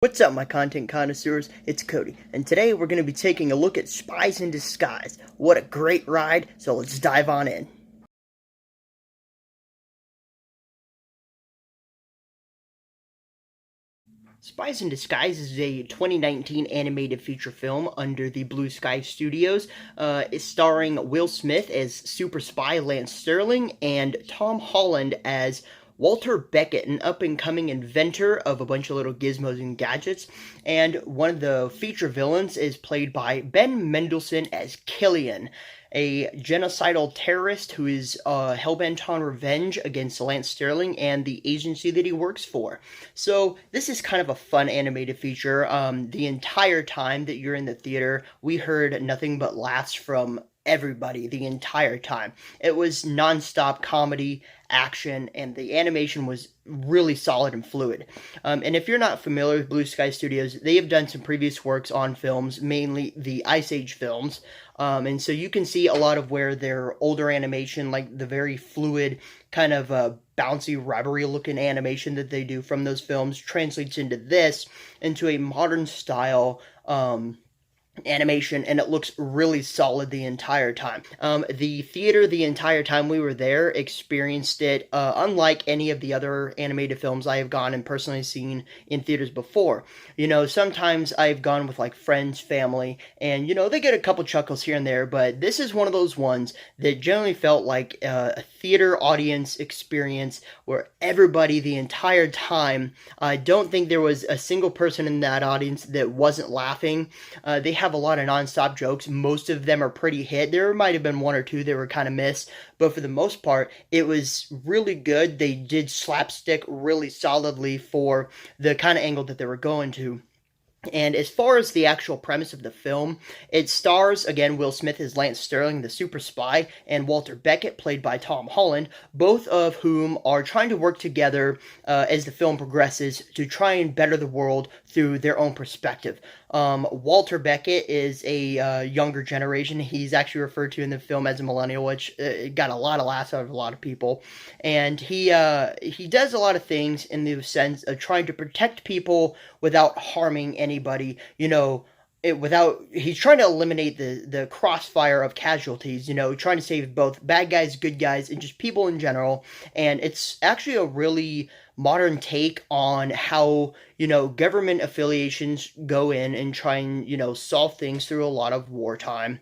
What's up, my content connoisseurs? It's Cody, and today we're going to be taking a look at Spies in Disguise. What a great ride, so let's dive on in. Spies in Disguise is a 2019 animated feature film under the Blue Sky Studios. It's starring Will Smith as super spy Lance Sterling and Tom Holland as Walter Beckett, an up-and-coming inventor of a bunch of little gizmos and gadgets. And one of the feature villains is played by Ben Mendelsohn as Killian, a genocidal terrorist who is hell-bent on revenge against Lance Sterling and the agency that he works for. So this is kind of a fun animated feature. The entire time that you're in the theater, we heard nothing but laughs from everybody the entire time. It was non-stop comedy, action, and the animation was really solid and fluid. And if you're not familiar with Blue Sky Studios, they have done some previous works on films, mainly the Ice Age films. And so you can see a lot of where their older animation, like the very fluid, kind of bouncy, rubbery looking animation that they do from those films, translates into a modern style animation, and it looks really solid the entire time. The theater, the entire time we were there, experienced it unlike any of the other animated films I have gone and personally seen in theaters before. Sometimes I've gone with like friends, family, and they get a couple chuckles here and there, but this is one of those ones that generally felt like a theater audience experience where everybody the entire time, I don't think there was a single person in that audience that wasn't laughing. They have a lot of non-stop jokes. Most of them are pretty hit. There might have been one or two that were kind of missed, but for the most part, it was really good. They did slapstick really solidly for the kind of angle that they were going to. And as far as the actual premise of the film, it stars, again, Will Smith as Lance Sterling, the super spy, and Walter Beckett, played by Tom Holland, both of whom are trying to work together as the film progresses to try and better the world through their own perspective. Walter Beckett is a younger generation. He's actually referred to in the film as a millennial, which got a lot of laughs out of a lot of people. And he does a lot of things in the sense of trying to protect people without harming anybody. He's trying to eliminate the crossfire of casualties, trying to save both bad guys, good guys, and just people in general. And it's actually a really modern take on how, government affiliations go in and try and, solve things through a lot of wartime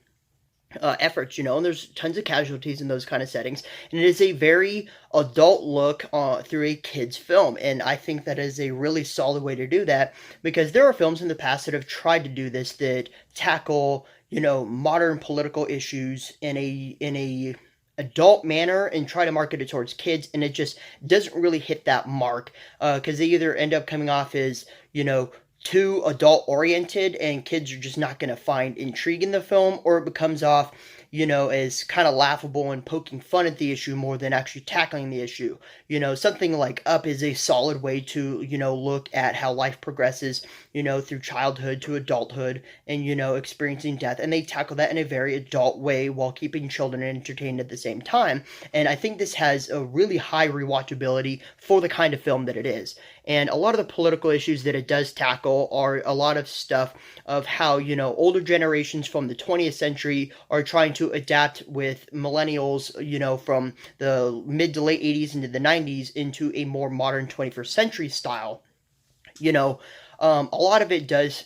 efforts, and there's tons of casualties in those kind of settings, and it is a very adult look through a kid's film, and I think that is a really solid way to do that, because there are films in the past that have tried to do this, that tackle, modern political issues in a adult manner and try to market it towards kids, and it just doesn't really hit that mark, because they either end up coming off as, too adult oriented and kids are just not going to find intrigue in the film, or it becomes off, as kind of laughable and poking fun at the issue more than actually tackling the issue. Something like Up is a solid way to, look at how life progresses, through childhood to adulthood and, experiencing death. And they tackle that in a very adult way while keeping children entertained at the same time. And I think this has a really high rewatchability for the kind of film that it is. And a lot of the political issues that it does tackle are a lot of stuff of how, older generations from the 20th century are trying to adapt with millennials, from the mid to late 80s into the 90s into a more modern 21st century style. A lot of it does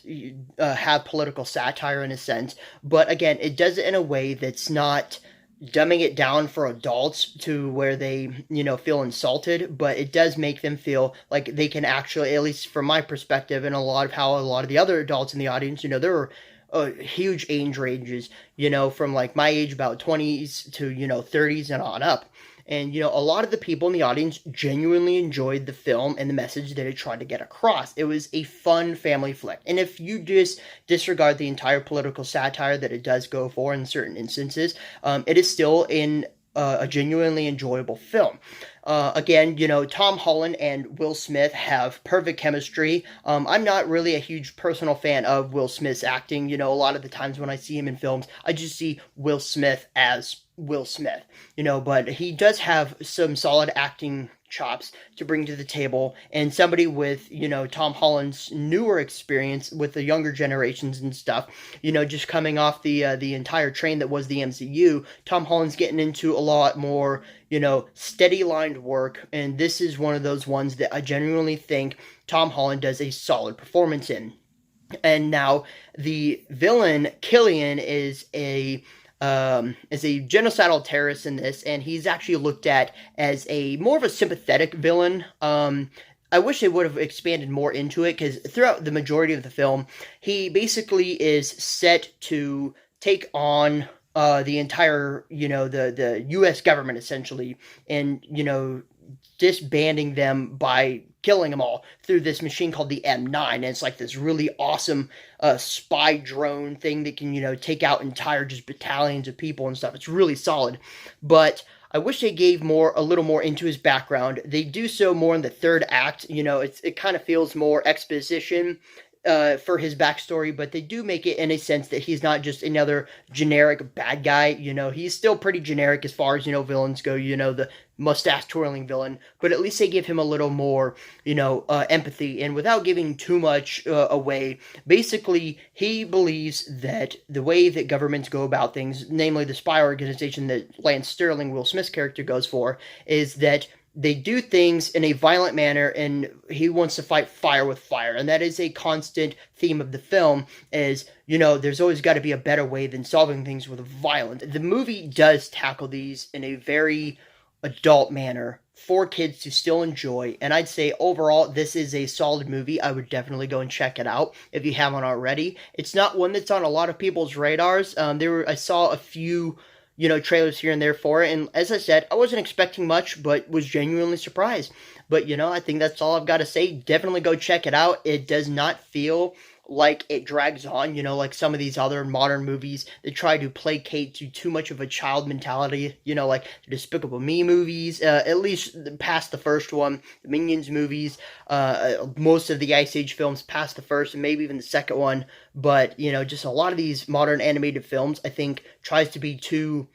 have political satire in a sense, but again, it does it in a way that's not dumbing it down for adults to where they, feel insulted, but it does make them feel like they can actually, at least from my perspective, and a lot of the other adults in the audience, there were huge age ranges, from like my age, about 20s to, 30s and on up. And, a lot of the people in the audience genuinely enjoyed the film and the message that it tried to get across. It was a fun family flick. And if you just disregard the entire political satire that it does go for in certain instances, it is still a genuinely enjoyable film. Again, Tom Holland and Will Smith have perfect chemistry. I'm not really a huge personal fan of Will Smith's acting. A lot of the times when I see him in films, I just see Will Smith as Will Smith, but he does have some solid acting chops to bring to the table, and somebody with, Tom Holland's newer experience with the younger generations and stuff, just coming off the entire train that was the MCU. Tom Holland's getting into a lot more, steady lined work, and this is one of those ones that I genuinely think Tom Holland does a solid performance in. And now the villain Killian is a genocidal terrorist in this, and he's actually looked at as a more of a sympathetic villain. I wish they would have expanded more into it, because throughout the majority of the film, he basically is set to take on the entire, the U.S. government, essentially, and, disbanding them by killing them all through this machine called the M9. And it's like this really awesome spy drone thing that can, take out entire just battalions of people and stuff. It's really solid. But I wish they gave a little more into his background. They do so more in the third act. It kind of feels more exposition for his backstory, but they do make it in a sense that he's not just another generic bad guy. He's still pretty generic as far as, villains go, the mustache twirling villain, but at least they give him a little more, empathy, and without giving too much away. Basically, he believes that the way that governments go about things, namely the spy organization that Lance Sterling, Will Smith's character, goes for, is that they do things in a violent manner, and he wants to fight fire with fire. And that is a constant theme of the film, is, there's always got to be a better way than solving things with violence. The movie does tackle these in a very adult manner for kids to still enjoy, and I'd say overall this is a solid movie. I would definitely go and check it out if you haven't already. It's not one that's on a lot of people's radars. I saw a few trailers here and there for it, and as I said, I wasn't expecting much, but was genuinely surprised. But I think that's all I've got to say. Definitely go check it out. It does not feel like it drags on, like some of these other modern movies that try to placate to too much of a child mentality, like the Despicable Me movies, at least past the first one, the Minions movies, most of the Ice Age films past the first, and maybe even the second one. But, just a lot of these modern animated films, I think, tries to be too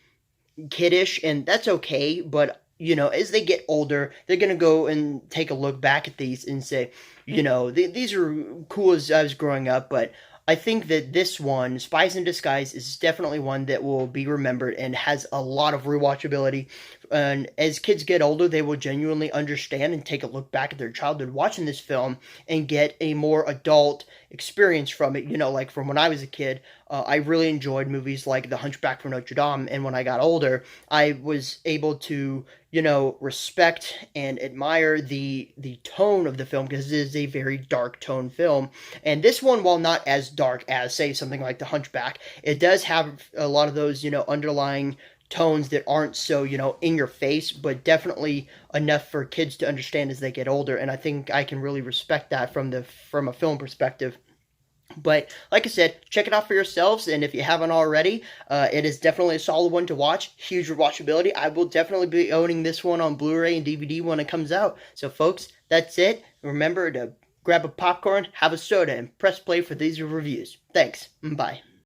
kiddish, and that's okay, but as they get older, they're going to go and take a look back at these and say, these are cool as I was growing up, but I think that this one, Spies in Disguise, is definitely one that will be remembered and has a lot of rewatchability. And as kids get older, they will genuinely understand and take a look back at their childhood watching this film and get a more adult experience from it. Like from when I was a kid, I really enjoyed movies like The Hunchback of Notre Dame. And when I got older, I was able to, respect and admire the tone of the film, because it is a very dark tone film. And this one, while not as dark as, say, something like The Hunchback, it does have a lot of those, underlying tones that aren't so, in your face, but definitely enough for kids to understand as they get older. And I think I can really respect that from a film perspective. But like I said, check it out for yourselves, and if you haven't already, it is definitely a solid one to watch. Huge rewatchability. I will definitely be owning this one on Blu-ray and DVD when it comes out. So folks, that's it. Remember to grab a popcorn, have a soda, and press play for these reviews. Thanks. Bye.